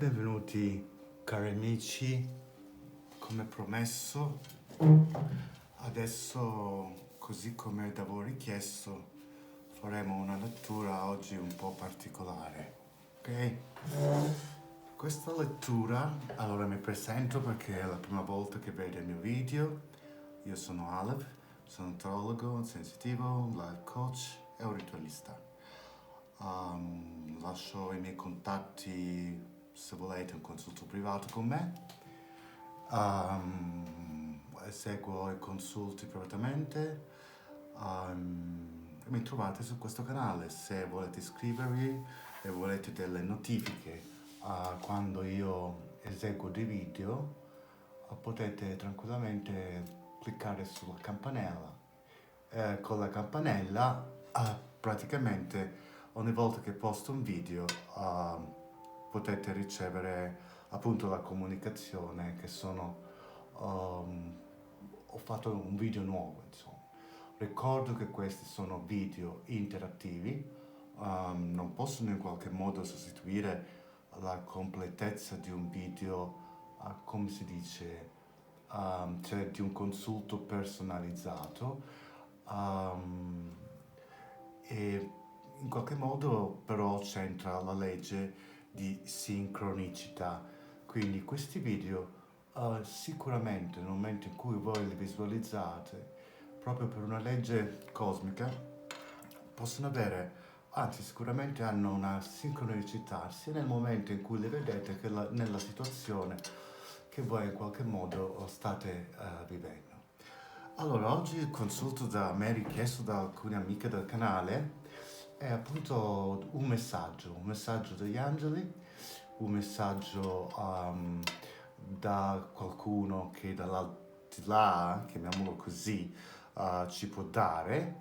benvenuti cari amici, come promesso, adesso così come da voi richiesto faremo una lettura oggi un po' particolare, ok? Questa lettura, allora mi presento perché è la prima volta che vede il mio video. Io sono Alef, sono un tarologo, sensitivo, un life coach e un ritualista. Lascio i miei contatti se volete un consulto privato con me. Eseguo i consulti privatamente. Mi trovate su questo canale se volete iscrivervi e volete delle notifiche quando io eseguo dei video. Potete tranquillamente cliccare sulla campanella. Con la campanella praticamente ogni volta che posto un video potete ricevere appunto la comunicazione che ho fatto un video nuovo, insomma. Ricordo che questi sono video interattivi, non possono in qualche modo sostituire la completezza di un video, come si dice, cioè di un consulto personalizzato. E in qualche modo però c'entra la legge di sincronicità. Quindi questi video sicuramente nel momento in cui voi li visualizzate, proprio per una legge cosmica, possono avere, anzi sicuramente hanno una sincronicità sia nel momento in cui li vedete che nella situazione che voi in qualche modo state vivendo. Allora, oggi il consulto da me richiesto da alcune amiche del canale è appunto un messaggio degli angeli, un messaggio da qualcuno che dall'aldilà, chiamiamolo così, ci può dare.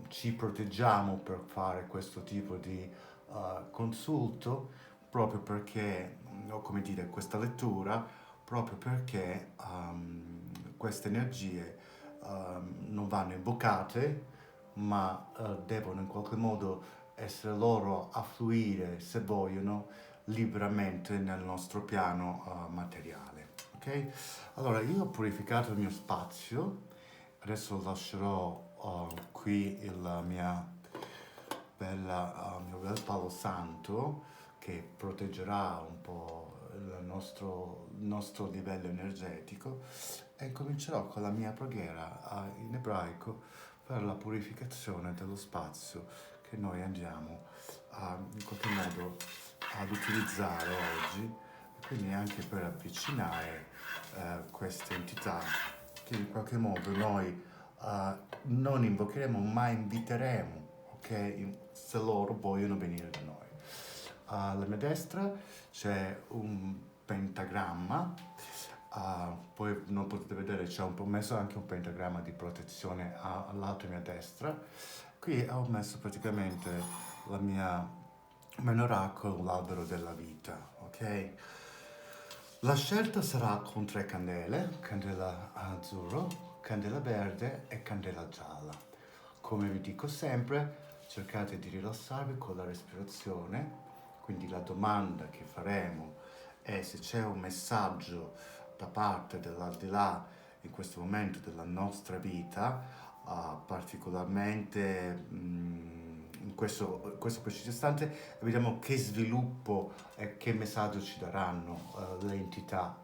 Ci proteggiamo per fare questo tipo di consulto proprio perché, o come dire, questa lettura, proprio perché queste energie non vanno invocate, ma devono in qualche modo essere loro a fluire, se vogliono, liberamente nel nostro piano materiale. Ok? Allora, io ho purificato il mio spazio, adesso lascerò qui il mio bel palo santo che proteggerà un po' il nostro livello energetico e comincerò con la mia preghiera in ebraico per la purificazione dello spazio che noi andiamo in qualche modo ad utilizzare oggi, quindi anche per avvicinare queste entità che in qualche modo noi non invocheremo ma inviteremo, ok? Se loro vogliono venire da noi. Alla mia destra c'è un pentagramma, poi non potete vedere, ho messo anche un pentagramma di protezione al lato mia destra. Qui ho messo praticamente il mio oracolo, l'albero della vita, ok? La scelta sarà con 3 candele, candela azzurro, candela verde e candela gialla. Come vi dico sempre, cercate di rilassarvi con la respirazione, quindi la domanda che faremo è se c'è un messaggio da parte dell'aldilà in questo momento della nostra vita, particolarmente in questo preciso istante, e vediamo che sviluppo e che messaggio ci daranno le entità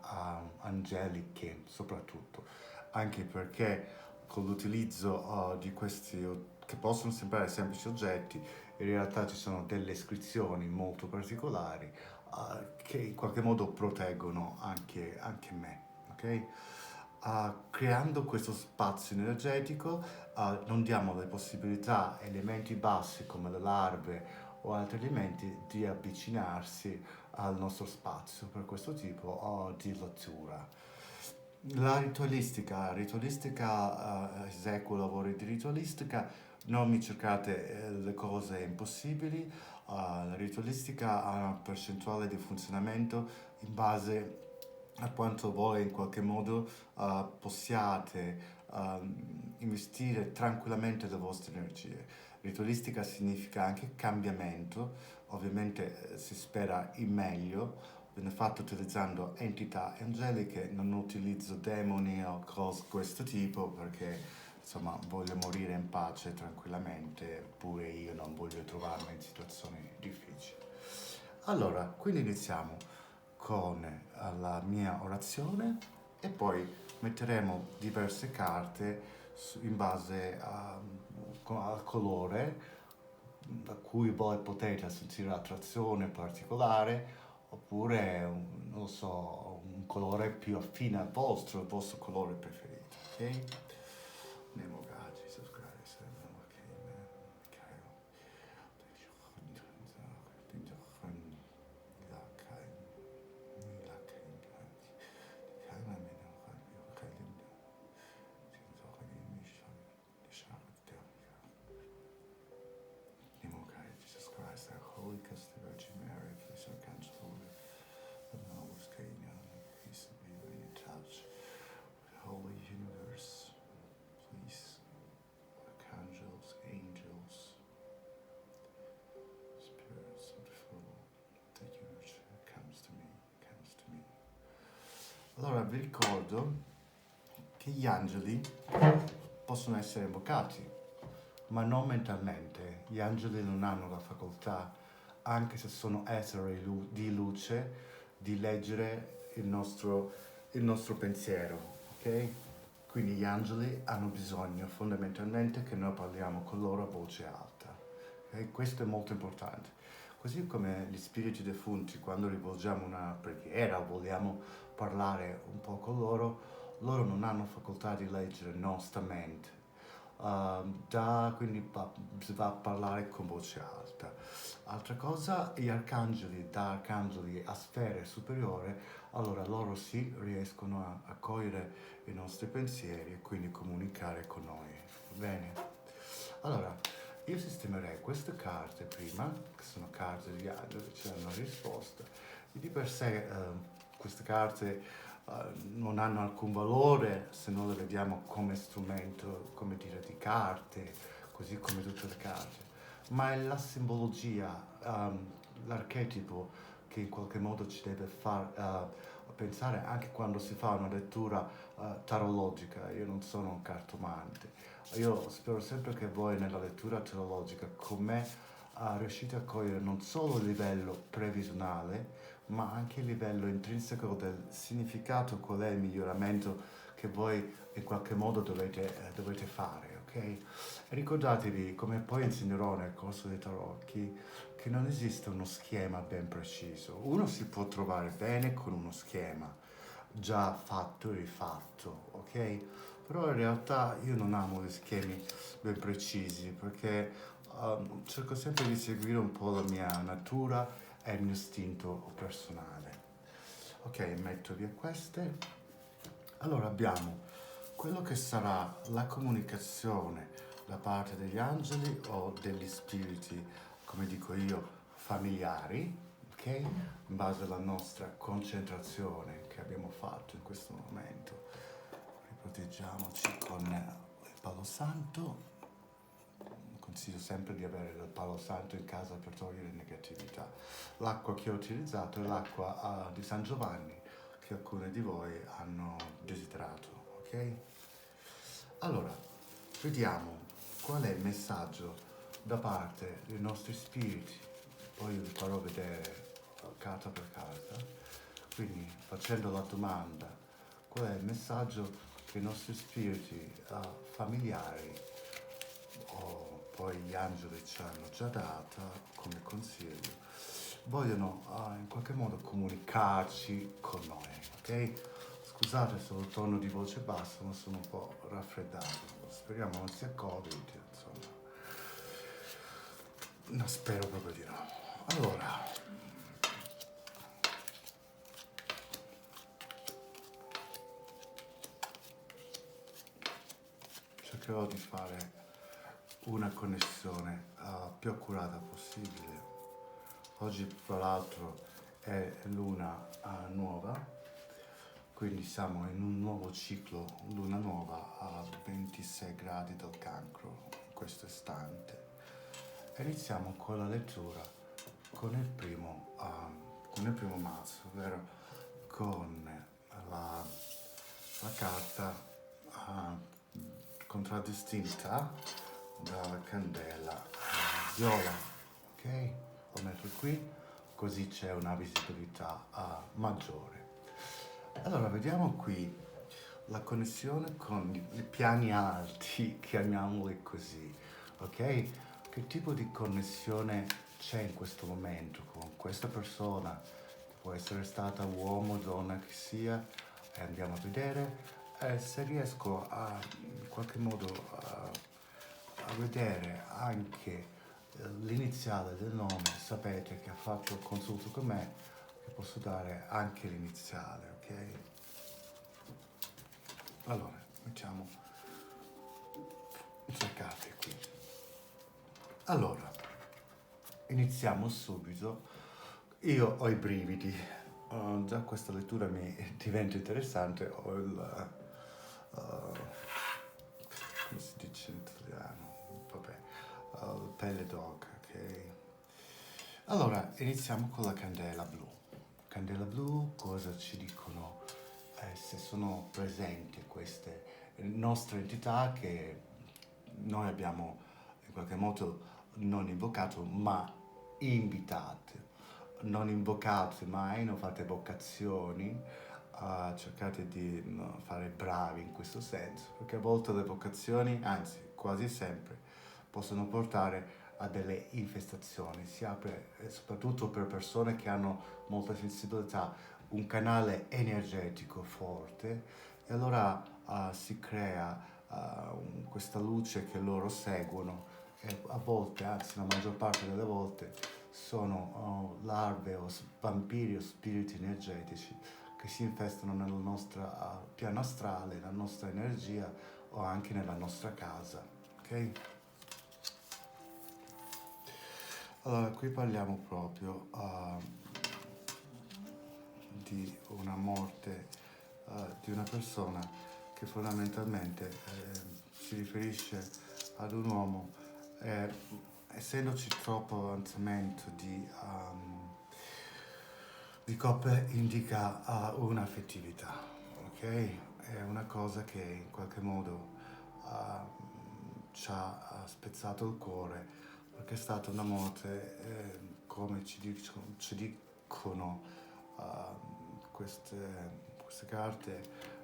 angeliche soprattutto, anche perché con l'utilizzo di questi che possono sembrare semplici oggetti, in realtà ci sono delle iscrizioni molto particolari che in qualche modo proteggono anche me, ok? Creando questo spazio energetico non diamo le possibilità a elementi bassi come le larve o altri elementi di avvicinarsi al nostro spazio per questo tipo di lettura. La ritualistica, eseguo lavori di ritualistica, non mi cercate le cose impossibili, la ritualistica ha una percentuale di funzionamento in base a quanto voi in qualche modo possiate investire tranquillamente le vostre energie. Ritualistica significa anche cambiamento, ovviamente si spera in meglio, viene fatto utilizzando entità angeliche, non utilizzo demoni o cose di questo tipo perché insomma voglio morire in pace tranquillamente, pure io non voglio trovarmi in situazioni difficili. Allora, quindi iniziamo con la mia orazione e poi metteremo diverse carte in base al colore da cui voi potete sentire l'attrazione particolare oppure, non lo so, un colore più affine al vostro, il vostro colore preferito, ok? Name of God, Jesus Christ, okay, amen. Name of God, Jesus Christ, our Holy Ghost, the Virgin Mary, please Archangel Holy, the Lord's Kingdom, peace be in touch with the Holy Universe, please, archangels, angels, spirits of the full, the universe comes to me, comes to me. Allora vi ricordo che gli angeli possono essere invocati, ma non mentalmente. Gli angeli non hanno la facoltà, anche se sono esseri di luce, di leggere il nostro pensiero, ok? Quindi gli angeli hanno bisogno fondamentalmente che noi parliamo con loro a voce alta. Okay? Questo è molto importante. Così come gli spiriti defunti, quando rivolgiamo una preghiera o vogliamo parlare un po' con loro, loro non hanno facoltà di leggere la nostra mente. Quindi si va a parlare con voce alta. Altra cosa, gli arcangeli, da arcangeli a sfere superiori, allora loro sì riescono a cogliere i nostri pensieri e quindi comunicare con noi. Bene? Allora, io sistemerei queste carte prima, che sono carte di angeli, c'è una risposta. E di per sé queste carte non hanno alcun valore se non le vediamo come strumento, come dire, di carte, così come tutte le carte. Ma è la simbologia, l'archetipo che in qualche modo ci deve far pensare anche quando si fa una lettura tarologica. Io non sono un cartomante. Io spero sempre che voi nella lettura teologica con me riuscite a cogliere non solo il livello previsionale, ma anche il livello intrinseco del significato, qual è il miglioramento che voi in qualche modo dovete fare, ok? E ricordatevi, come poi insegnerò nel corso dei tarocchi, che non esiste uno schema ben preciso. Uno si può trovare bene con uno schema già fatto e rifatto, ok? Però in realtà io non amo gli schemi ben precisi perché cerco sempre di seguire un po' la mia natura e il mio istinto personale. Ok, metto via queste. Allora abbiamo quello che sarà la comunicazione da parte degli angeli o degli spiriti, come dico io, familiari, ok? In base alla nostra concentrazione che abbiamo fatto in questo momento. Riproteggiamoci con il Palo Santo. Consiglio sempre di avere il Palo Santo in casa per togliere negatività. L'acqua che ho utilizzato è l'acqua di San Giovanni che alcuni di voi hanno desiderato, ok? Allora, vediamo qual è il messaggio da parte dei nostri spiriti. Poi vi farò vedere carta per carta. Quindi, facendo la domanda, qual è il messaggio che i nostri spiriti familiari o poi gli angeli ci hanno già dato come consiglio, vogliono in qualche modo comunicarci con noi, ok? Scusate se ho il tono di voce basso, ma sono un po' raffreddato. Speriamo non sia Covid, insomma. No, spero proprio di no. Allora, cercherò di fare una connessione più accurata possibile. Oggi, fra l'altro, è luna nuova, quindi siamo in un nuovo ciclo, luna nuova a 26 gradi del Cancro in questo istante. iniziamo con la lettura con il primo mazzo, ovvero con la, la carta contraddistinta dalla candela viola, ok? Lo metto qui, così c'è una visibilità maggiore. Allora, vediamo qui la connessione con i piani alti, chiamiamoli così, ok? Che tipo di connessione c'è in questo momento con questa persona? Può essere stata uomo, donna che sia, e andiamo a vedere se riesco in qualche modo a vedere anche l'iniziale del nome. Sapete che ha fatto il consulto con me, che posso dare anche l'iniziale, ok? Allora, mettiamo tre carte qui. Allora, iniziamo subito. Io ho i brividi. Già questa lettura mi diventa interessante. Ho il... come si dice in italiano? Vabbè, pelle d'oca, ok? Allora, iniziamo con la candela blu. Candela blu, cosa ci dicono? Se sono presenti queste nostre entità che noi abbiamo in qualche modo non invocato ma invitate. Non invocate mai, non fate vocazioni, cercate di non fare bravi in questo senso, perché a volte le vocazioni, anzi quasi sempre, possono portare a delle infestazioni, si apre soprattutto per persone che hanno molta sensibilità, un canale energetico forte e allora si crea questa luce che loro seguono e a volte, anzi la maggior parte delle volte, sono larve o vampiri o spiriti energetici che si infestano nel nostro piano astrale, nella nostra energia o anche nella nostra casa. Ok? Allora, qui parliamo proprio di una morte di una persona che fondamentalmente si riferisce ad un uomo, essendoci troppo avanzamento di coppe indica un'affettività, ok? È una cosa che in qualche modo ci ha spezzato il cuore perché è stata una morte, come ci dicono queste carte,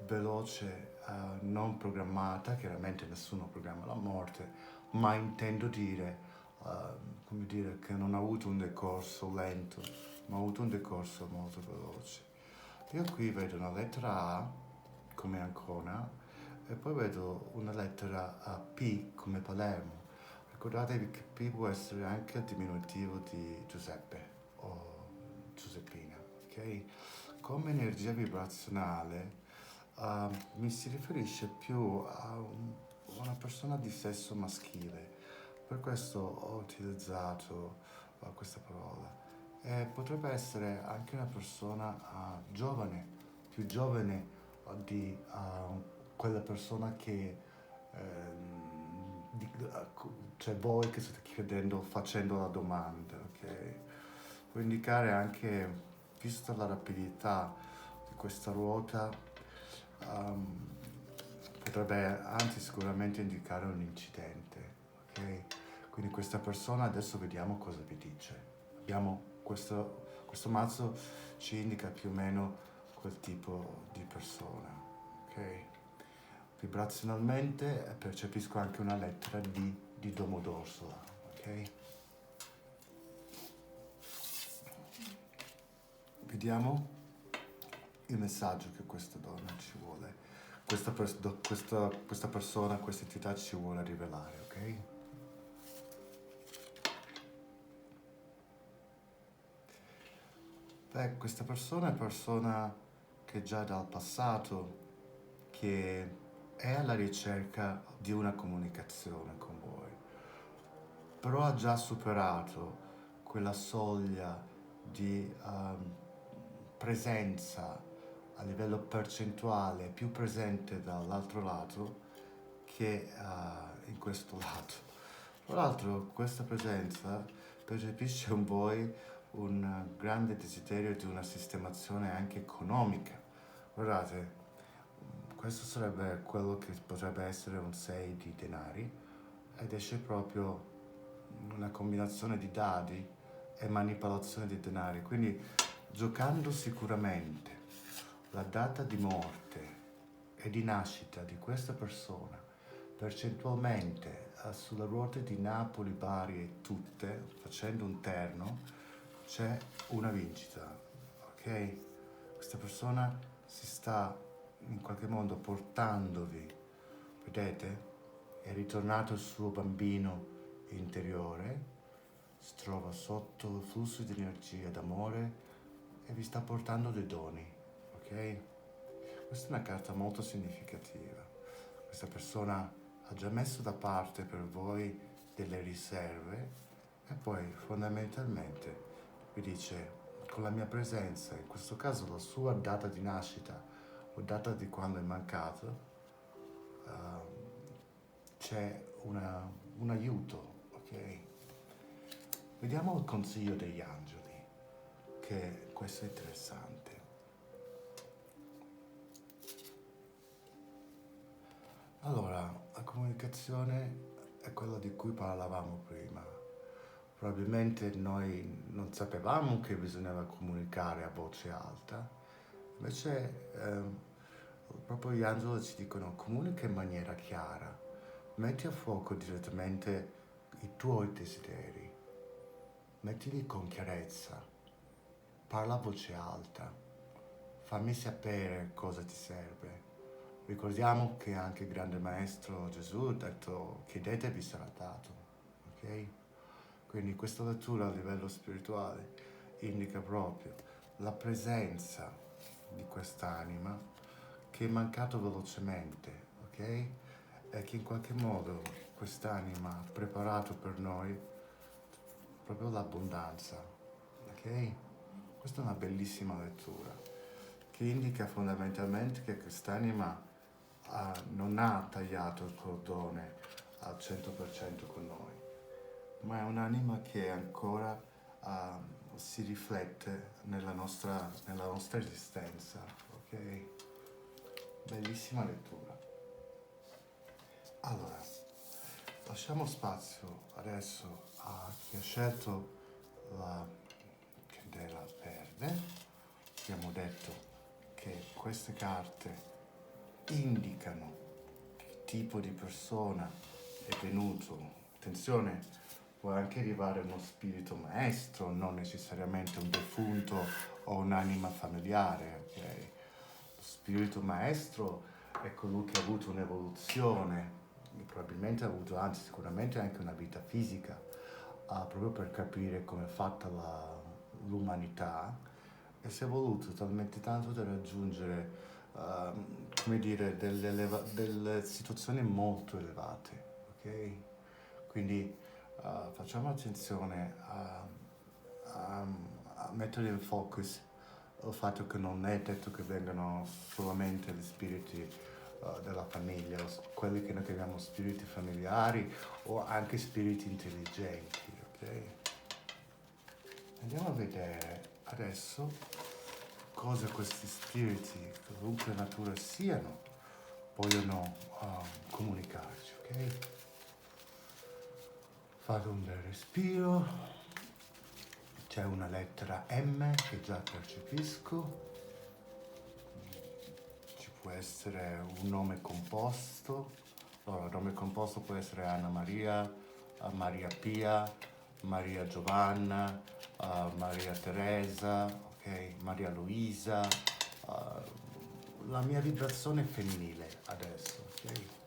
veloce, non programmata, chiaramente nessuno programma la morte, ma intendo dire, come dire, che non ha avuto un decorso lento, ma ha avuto un decorso molto veloce. Io qui vedo una lettera A come Ancona e poi vedo una lettera a P come Palermo. Ricordatevi che P può essere anche il diminutivo di Giuseppe o Giuseppina, ok? Come energia vibrazionale mi si riferisce più una persona di sesso maschile. Per questo ho utilizzato questa parola. Potrebbe essere anche una persona giovane, più giovane di quella persona che cioè voi che state chiedendo, facendo la domanda, ok? Può indicare anche, vista la rapidità di questa ruota, um, potrebbe anzi sicuramente indicare un incidente, ok? Quindi questa persona adesso vediamo cosa vi dice. Abbiamo questo mazzo ci indica più o meno quel tipo di persona, ok? Vibrazionalmente percepisco anche una lettera D di Domodossola, ok? Vediamo il messaggio che questa donna ci vuole, questa persona, questa entità ci vuole rivelare, ok? Beh, questa persona è persona che già dal passato, che è alla ricerca di una comunicazione con voi, però ha già superato quella soglia di presenza a livello percentuale più presente dall'altro lato che in questo lato. Tra l'altro questa presenza percepisce in voi un grande desiderio di una sistemazione anche economica. Guardate, questo sarebbe quello che potrebbe essere un 6 di denari ed esce proprio una combinazione di dadi e manipolazione di denari. Quindi giocando sicuramente la data di morte e di nascita di questa persona percentualmente sulle ruote di Napoli, Bari e tutte, facendo un terno, c'è una vincita, ok? Questa persona si sta in qualche modo portandovi, vedete? È ritornato il suo bambino interiore, si trova sotto il flusso di energia d'amore e vi sta portando dei doni, ok? Questa è una carta molto significativa. Questa persona ha già messo da parte per voi delle riserve e poi fondamentalmente vi dice con la mia presenza, in questo caso la sua data di nascita o data di quando è mancato, c'è un aiuto, ok? Vediamo il consiglio degli angeli, che questo è interessante. Allora, la comunicazione è quella di cui parlavamo prima. Probabilmente noi non sapevamo che bisognava comunicare a voce alta, invece proprio gli angeli ci dicono comunica in maniera chiara, metti a fuoco direttamente i tuoi desideri, mettili con chiarezza, parla a voce alta, fammi sapere cosa ti serve. Ricordiamo che anche il grande maestro Gesù ha detto chiedete e vi sarà dato, ok? Quindi questa lettura a livello spirituale indica proprio la presenza di quest'anima che è mancato velocemente, ok? E che in qualche modo quest'anima ha preparato per noi proprio l'abbondanza, ok? Questa è una bellissima lettura che indica fondamentalmente che quest'anima non ha tagliato il cordone al 100% con noi, ma è un'anima che ancora si riflette nella nostra esistenza, ok? Bellissima lettura. Allora, lasciamo spazio adesso a chi ha scelto la candela verde. Abbiamo detto che queste carte indicano che tipo di persona è venuto. Attenzione, può anche arrivare uno spirito maestro, non necessariamente un defunto o un'anima familiare, ok? Lo spirito maestro è colui che ha avuto un'evoluzione, probabilmente ha avuto, anzi sicuramente anche una vita fisica, proprio per capire come è fatta l'umanità e si è evoluto talmente tanto da raggiungere, come dire, delle situazioni molto elevate, ok? Quindi facciamo attenzione a mettere il focus il fatto che non è detto che vengano solamente gli spiriti della famiglia, quelli che noi chiamiamo spiriti familiari o anche spiriti intelligenti, ok? Andiamo a vedere adesso cosa questi spiriti, qualunque natura siano, vogliono comunicarci, ok? Fate un bel respiro, c'è una lettera M che già percepisco, ci può essere un nome composto, allora il nome composto può essere Anna Maria, Maria Pia, Maria Giovanna, Maria Teresa, ok? Maria Luisa, la mia vibrazione è femminile adesso, ok?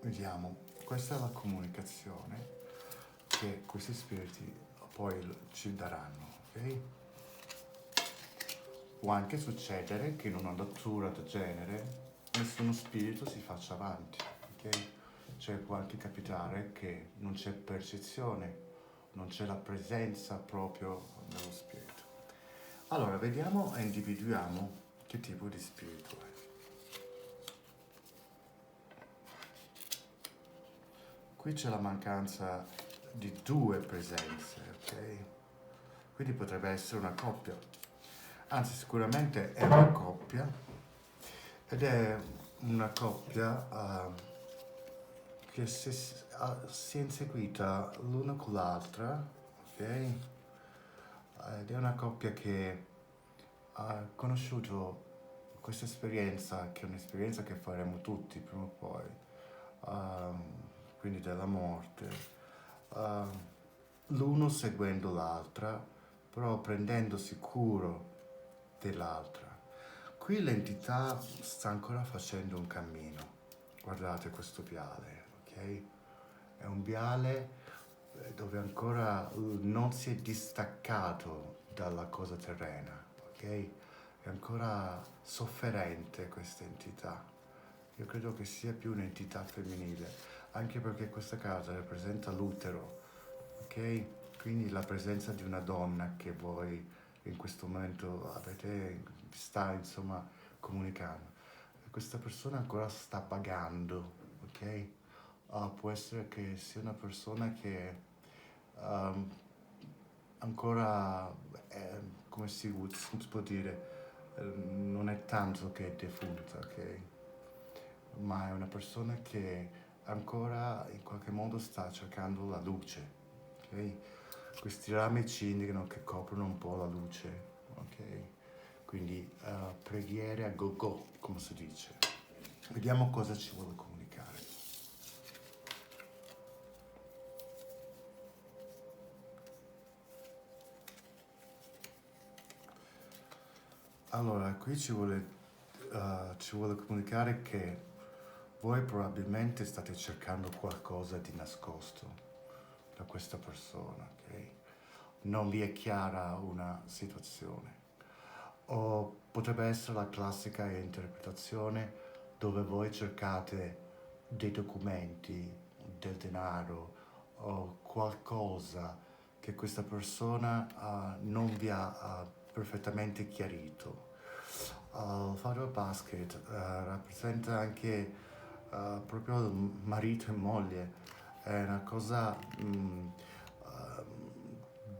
Vediamo, questa è la comunicazione che questi spiriti poi ci daranno, ok? Può anche succedere che in una lettura del genere nessuno spirito si faccia avanti, ok? Cioè può anche capitare che non c'è percezione, non c'è la presenza proprio dello spirito. Allora, vediamo e individuiamo che tipo di spirito è. qui c'è la mancanza di due presenze, ok? Quindi potrebbe essere una coppia, anzi sicuramente è una coppia, ed è una coppia che si è inseguita l'una con l'altra, ok? Ed è una coppia che ha conosciuto questa esperienza, che è un'esperienza che faremo tutti prima o poi, ehm, quindi della morte, ehm, l'uno seguendo l'altra, però prendendosi cura dell'altra. Qui l'entità sta ancora facendo un cammino. Guardate questo viale, ok? È un viale dove ancora non si è distaccato dalla cosa terrena, ok? È ancora sofferente questa entità. Io credo che sia più un'entità femminile, anche perché questa casa rappresenta l'utero, ok? Quindi la presenza di una donna che voi in questo momento sta insomma comunicando. E questa persona ancora sta pagando, ok? Può essere che sia una persona che um, ancora, come si può dire, non è tanto che è defunta, ok? Ma è una persona che ancora in qualche modo sta cercando la luce, ok? Questi rami ci indicano che coprono un po' la luce, ok? Quindi preghiere a go-go, come si dice. Vediamo cosa ci vuole comunicare. Allora, qui ci vuole comunicare che voi probabilmente state cercando qualcosa di nascosto da questa persona, ok? Non vi è chiara una situazione. O potrebbe essere la classica interpretazione dove voi cercate dei documenti, del denaro o qualcosa che questa persona non vi ha perfettamente chiarito. Il Father Basket rappresenta anche proprio il marito e moglie, è una cosa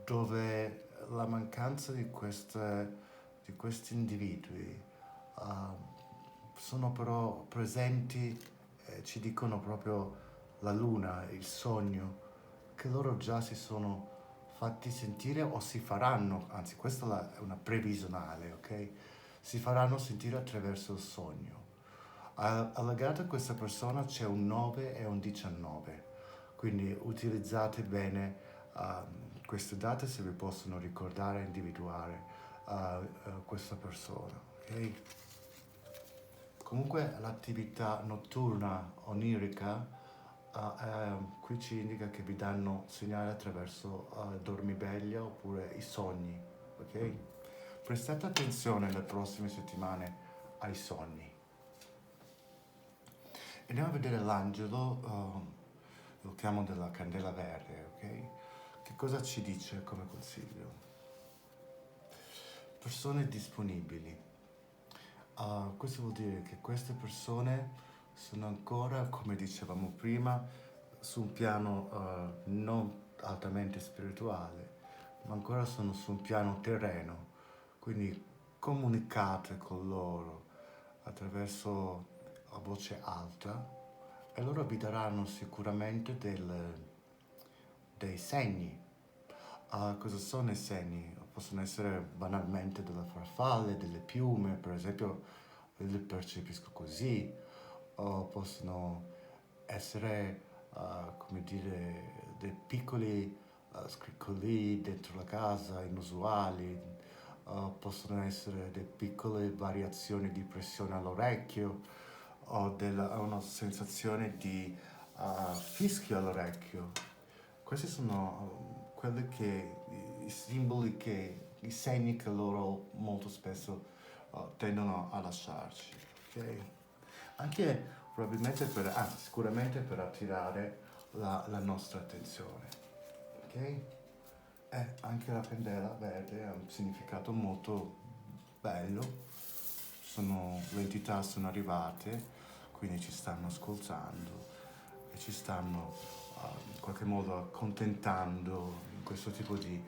dove la mancanza di questi individui sono però presenti e ci dicono proprio la luna, il sogno, che loro già si sono fatti sentire o si faranno, anzi questa è una previsionale, ok? Si faranno sentire attraverso il sogno. Allegato a questa persona c'è un 9 e un 19, quindi utilizzate bene queste date se vi possono ricordare e individuare questa persona, ok? Comunque l'attività notturna onirica qui ci indica che vi danno segnali attraverso dormiveglia oppure i sogni, ok? Prestate attenzione nelle prossime settimane ai sogni. Andiamo a vedere l'angelo, lo chiamo della candela verde, ok? Che cosa ci dice come consiglio? Persone disponibili. Questo vuol dire che queste persone sono ancora, come dicevamo prima, su un piano non altamente spirituale, ma ancora sono su un piano terreno. Quindi comunicate con loro attraverso a voce alta e loro vi daranno sicuramente dei segni. Cosa sono i segni? Possono essere banalmente delle farfalle, delle piume, per esempio, le percepisco così, o possono essere, come dire, dei piccoli scricoli dentro la casa, inusuali, possono essere delle piccole variazioni di pressione all'orecchio, o una sensazione di fischio all'orecchio. Questi sono quelli i simboli i segni che loro molto spesso tendono a lasciarci, ok? Anche probabilmente anzi sicuramente per attirare la nostra attenzione, ok? Anche la candela verde ha un significato molto bello, le entità sono arrivate, quindi ci stanno ascoltando e ci stanno in qualche modo accontentando in questo tipo di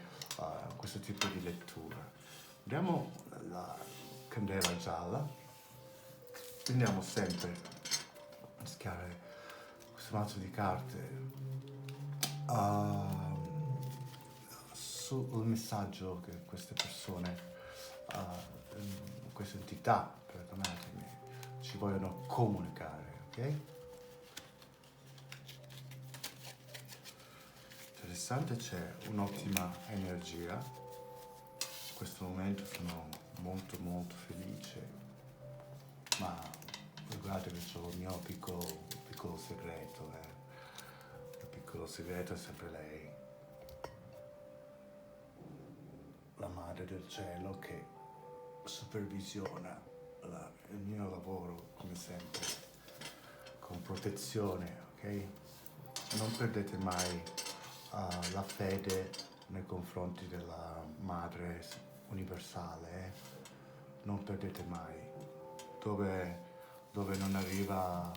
lettura. Prendiamo la candela gialla, prendiamo sempre a mischiare questo mazzo di carte sul messaggio che queste persone, queste entità, perdonatemi, ci vogliono comunicare, ok? Interessante, c'è un'ottima energia. In questo momento sono molto molto felice, ma guardate che ho il mio piccolo segreto, Il piccolo segreto è sempre lei, la madre del cielo che supervisiona il mio lavoro come sempre con protezione, ok? Non perdete mai la fede nei confronti della madre universale, non perdete mai. Dove non arriva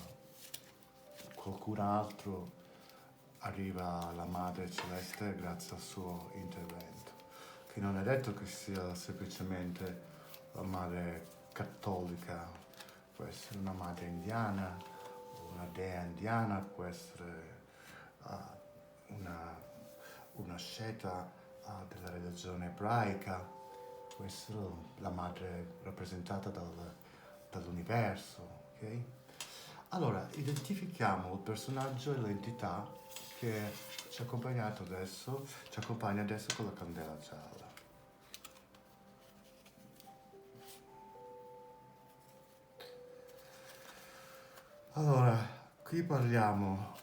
qualcun altro, arriva la madre celeste grazie al suo intervento, che non è detto che sia semplicemente la madre cattolica, può essere una madre indiana, una dea indiana, può essere una sceta della religione ebraica, può essere la madre rappresentata dall'universo, ok? Allora, identifichiamo il personaggio e l'entità che ci accompagna adesso con la candela gialla. Allora, qui parliamo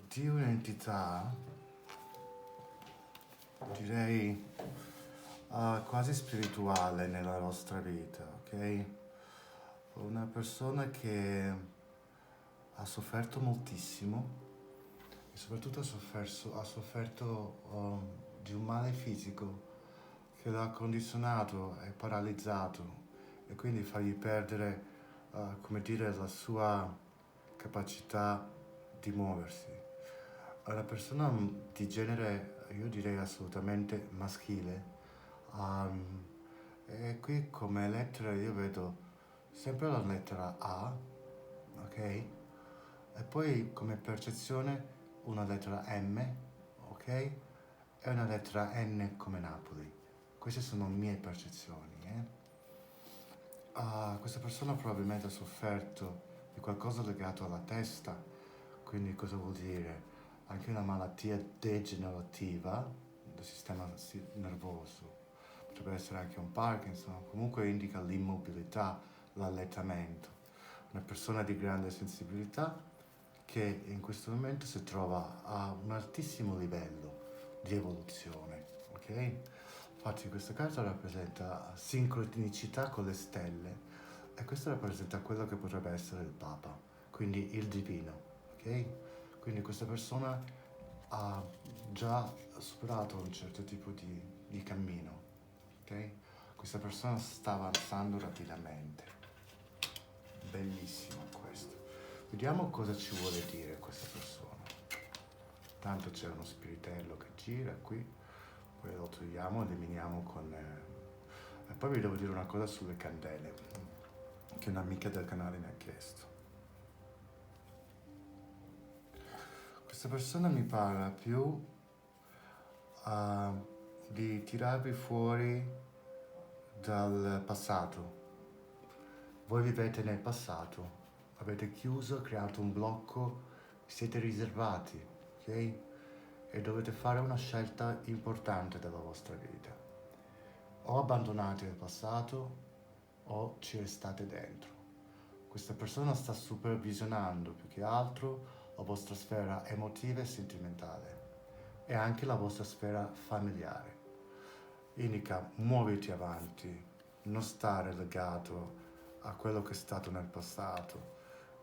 di un'entità, direi quasi spirituale nella nostra vita, ok? Una persona che ha sofferto moltissimo e soprattutto ha sofferto di un male fisico che l'ha condizionato e paralizzato e quindi fargli perdere, come dire, la sua capacità di muoversi. È una persona di genere, io direi assolutamente maschile, e qui come lettera io vedo sempre la lettera A, ok? E poi come percezione una lettera M, ok? E una lettera N come Napoli. Queste sono mie percezioni, questa persona probabilmente ha sofferto di qualcosa legato alla testa, quindi cosa vuol dire? Anche una malattia degenerativa del sistema nervoso. Potrebbe essere anche un Parkinson, comunque indica l'immobilità, l'allettamento. Una persona di grande sensibilità che in questo momento si trova a un altissimo livello di evoluzione, ok? Infatti questa carta rappresenta sincronicità con le stelle e questo rappresenta quello che potrebbe essere il Papa, quindi il divino, ok? Quindi questa persona ha già superato un certo tipo di cammino, ok? Questa persona sta avanzando rapidamente. Bellissimo questo. Vediamo cosa ci vuole dire questa persona. Tanto c'è uno spiritello che gira qui, poi lo togliamo, eliminiamo con... E poi vi devo dire una cosa sulle candele, che un'amica del canale mi ha chiesto. Questa persona mi parla più di tirarvi fuori dal passato. Voi vivete nel passato, avete chiuso, creato un blocco, siete riservati, ok? E dovete fare una scelta importante della vostra vita. O abbandonate il passato o ci restate dentro. Questa persona sta supervisionando più che altro la vostra sfera emotiva e sentimentale e anche la vostra sfera familiare. Indica muoviti avanti, non stare legato a quello che è stato nel passato,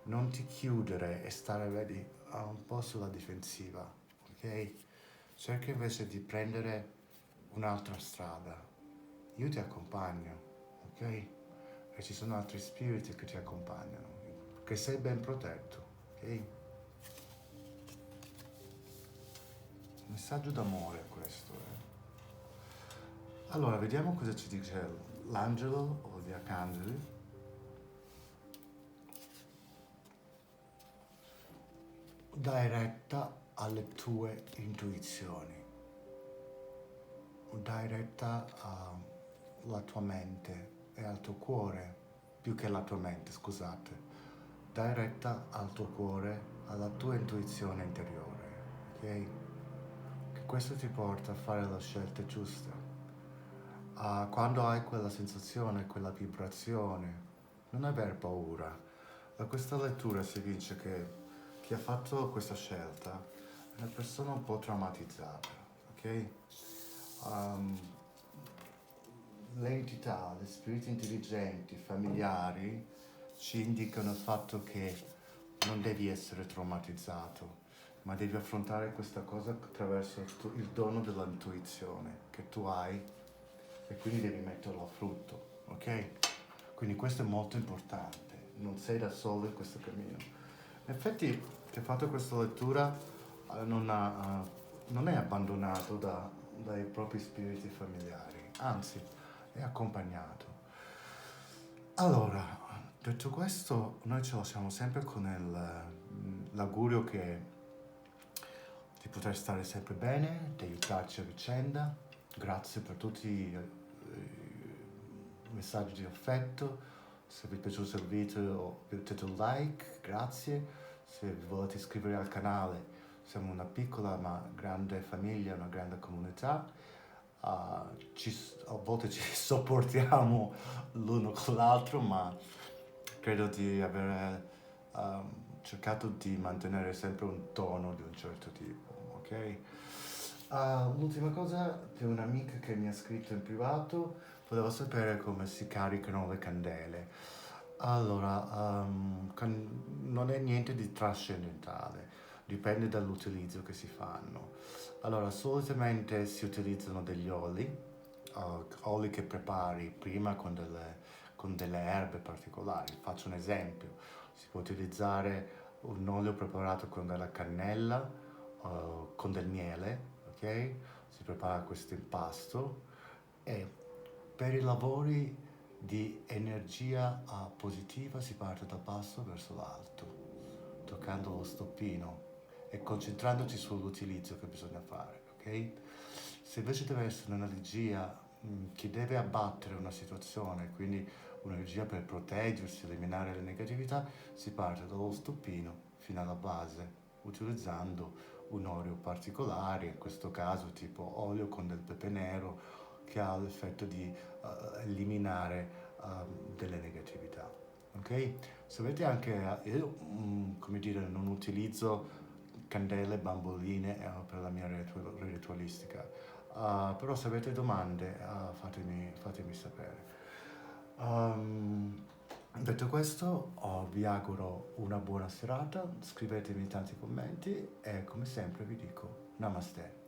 non ti chiudere e stare, vedi, un po' sulla difensiva, ok? Cerca invece di prendere un'altra strada. Io ti accompagno, ok? E ci sono altri spiriti che ti accompagnano, che sei ben protetto, ok? messaggio d'amore questo. Allora, vediamo cosa ci dice l'angelo o gli arcangeli. Dai retta alle tue intuizioni, dai retta alla tua mente e al tuo cuore, più che alla tua mente, scusate. Dai retta al tuo cuore, alla tua intuizione interiore, ok? Che questo ti porta a fare le scelte giuste. Quando hai quella sensazione, quella vibrazione, non aver paura. Da questa lettura si dice che chi ha fatto questa scelta è una persona un po' traumatizzata, ok? Um, le entità, gli spiriti intelligenti, familiari, ci indicano il fatto che non devi essere traumatizzato, ma devi affrontare questa cosa attraverso il dono dell'intuizione che tu hai e quindi devi metterlo a frutto, ok? Quindi questo è molto importante, non sei da solo in questo cammino. In effetti, chi ha fatto questa lettura non è abbandonato dai propri spiriti familiari, anzi, è accompagnato. Allora, detto questo, noi ce lo siamo sempre con l'augurio che di poter stare sempre bene, di aiutarci a vicenda. Grazie per tutti i messaggi di affetto. Se vi è piaciuto il video mettete un like, grazie. Se vi volete iscrivere al canale, siamo una piccola ma grande famiglia, una grande comunità. A volte ci sopportiamo l'uno con l'altro, ma credo di aver cercato di mantenere sempre un tono di un certo tipo, ok? L'ultima cosa, c'è un'amica che mi ha scritto in privato, volevo sapere come si caricano le candele. Allora, non è niente di trascendentale, dipende dall'utilizzo che si fanno. Allora, solitamente si utilizzano degli oli che prepari prima con delle erbe particolari. Faccio un esempio, si può utilizzare un olio preparato con della cannella, con del miele, ok? Si prepara questo impasto e per i lavori di energia positiva si parte dal basso verso l'alto, toccando lo stoppino e concentrandoci sull'utilizzo che bisogna fare, ok? Se invece deve essere un'energia che deve abbattere una situazione, quindi un'energia per proteggersi, eliminare le negatività, si parte dallo stoppino fino alla base, utilizzando un olio particolare, in questo caso tipo olio con del pepe nero, che ha l'effetto di eliminare delle negatività. Ok? Sapete anche, io come dire, non utilizzo candele, bamboline per la mia ritualistica. Però se avete domande fatemi sapere. Detto questo, vi auguro una buona serata, scrivetemi tanti commenti e come sempre vi dico Namaste.